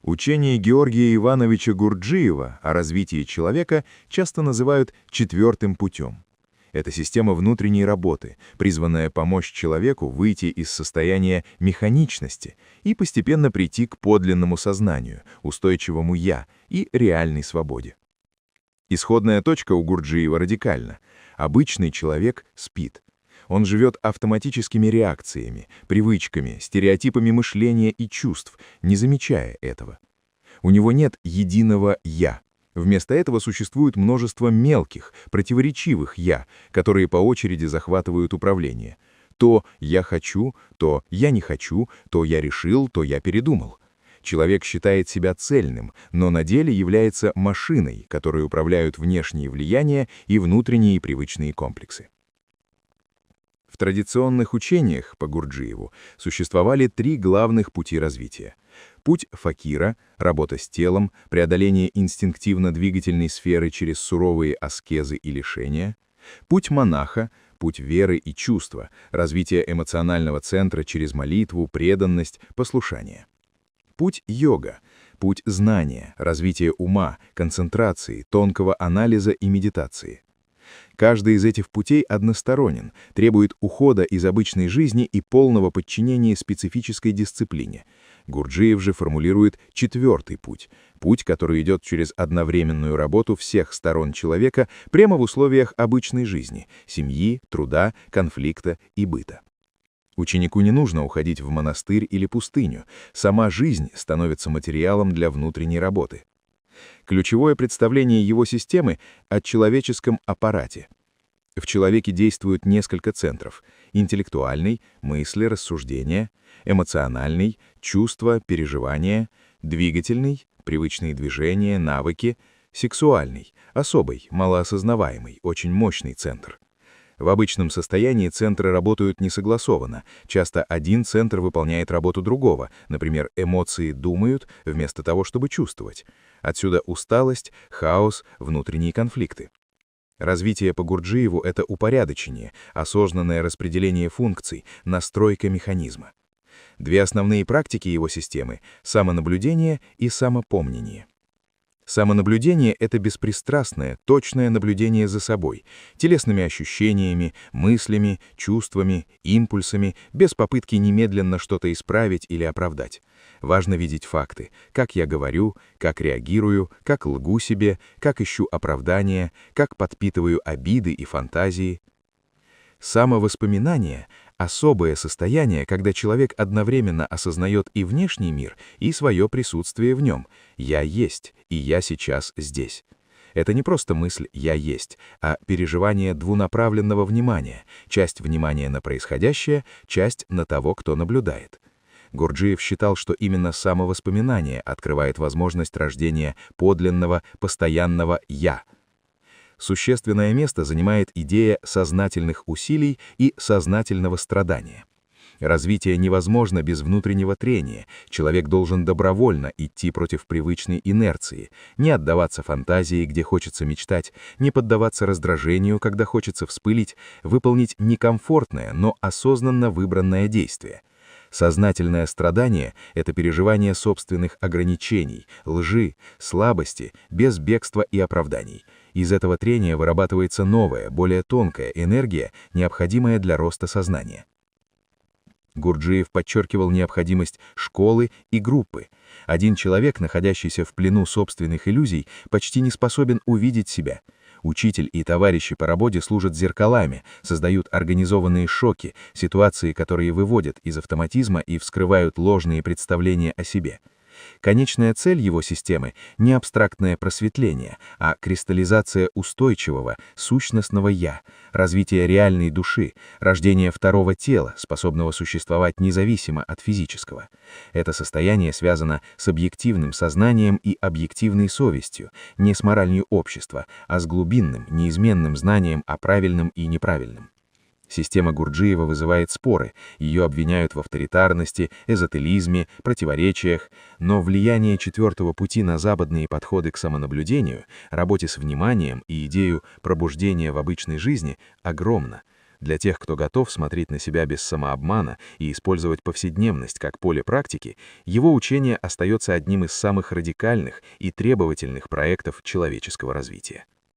Учение Георгия Ивановича Гурджиева о развитии человека часто называют четвертым путем. Это система внутренней работы, призванная помочь человеку выйти из состояния механичности и постепенно прийти к подлинному сознанию, устойчивому «я» и реальной свободе. Исходная точка у Гурджиева радикальна. Обычный человек спит. Он живет автоматическими реакциями, привычками, стереотипами мышления и чувств, не замечая этого. У него нет единого «я». Вместо этого существует множество мелких, противоречивых «я», которые по очереди захватывают управление. То «я хочу», то «я не хочу», то «я решил», то «я передумал». Человек считает себя цельным, но на деле является машиной, которой управляют внешние влияния и внутренние привычные комплексы. В традиционных учениях по Гурджиеву существовали три главных пути развития. Путь факира, работа с телом, преодоление инстинктивно-двигательной сферы через суровые аскезы и лишения. Путь монаха, путь веры и чувства, развитие эмоционального центра через молитву, преданность, послушание. Путь йога, путь знания, развитие ума, концентрации, тонкого анализа и медитации. Каждый из этих путей односторонен, требует ухода из обычной жизни и полного подчинения специфической дисциплине. Гурджиев же формулирует четвертый путь, путь, который идет через одновременную работу всех сторон человека прямо в условиях обычной жизни, семьи, труда, конфликта и быта. Ученику не нужно уходить в монастырь или пустыню, сама жизнь становится материалом для внутренней работы. Ключевое представление его системы о человеческом аппарате. В человеке действуют несколько центров: интеллектуальный, мысли, рассуждения; эмоциональный, чувства, переживания; двигательный, привычные движения, навыки; сексуальный, особый, малоосознаваемый, очень мощный центр. В обычном состоянии центры работают несогласованно. Часто один центр выполняет работу другого, например, эмоции думают вместо того, чтобы чувствовать. Отсюда усталость, хаос, внутренние конфликты. Развитие по Гурджиеву — это упорядочение, осознанное распределение функций, настройка механизма. Две основные практики его системы — самонаблюдение и самопомнение. Самонаблюдение — это беспристрастное, точное наблюдение за собой, телесными ощущениями, мыслями, чувствами, импульсами, без попытки немедленно что-то исправить или оправдать. Важно видеть факты: как я говорю, как реагирую, как лгу себе, как ищу оправдания, как подпитываю обиды и фантазии. Самовоспоминание — особое состояние, когда человек одновременно осознает и внешний мир, и свое присутствие в нем. «Я есть, и я сейчас здесь». Это не просто мысль «я есть», а переживание двунаправленного внимания, часть внимания на происходящее, часть на того, кто наблюдает. Гурджиев считал, что именно самовоспоминание открывает возможность рождения подлинного, постоянного «я». Существенное место занимает идея сознательных усилий и сознательного страдания. Развитие невозможно без внутреннего трения. Человек должен добровольно идти против привычной инерции, не отдаваться фантазии, где хочется мечтать, не поддаваться раздражению, когда хочется вспылить, выполнить некомфортное, но осознанно выбранное действие. Сознательное страдание — это переживание собственных ограничений, лжи, слабости, без бегства и оправданий. Из этого трения вырабатывается новая, более тонкая энергия, необходимая для роста сознания. Гурджиев подчеркивал необходимость школы и группы. Один человек, находящийся в плену собственных иллюзий, почти не способен увидеть себя. Учитель и товарищи по работе служат зеркалами, создают организованные шоки, ситуации, которые выводят из автоматизма и вскрывают ложные представления о себе. Конечная цель его системы — не абстрактное просветление, а кристаллизация устойчивого, сущностного «я», развитие реальной души, рождение второго тела, способного существовать независимо от физического. Это состояние связано с объективным сознанием и объективной совестью, не с моралью общества, а с глубинным, неизменным знанием о правильном и неправильном. Система Гурджиева вызывает споры, ее обвиняют в авторитарности, эзотеризме, противоречиях, но влияние четвертого пути на западные подходы к самонаблюдению, работе с вниманием и идею пробуждения в обычной жизни огромно. Для тех, кто готов смотреть на себя без самообмана и использовать повседневность как поле практики, его учение остается одним из самых радикальных и требовательных проектов человеческого развития.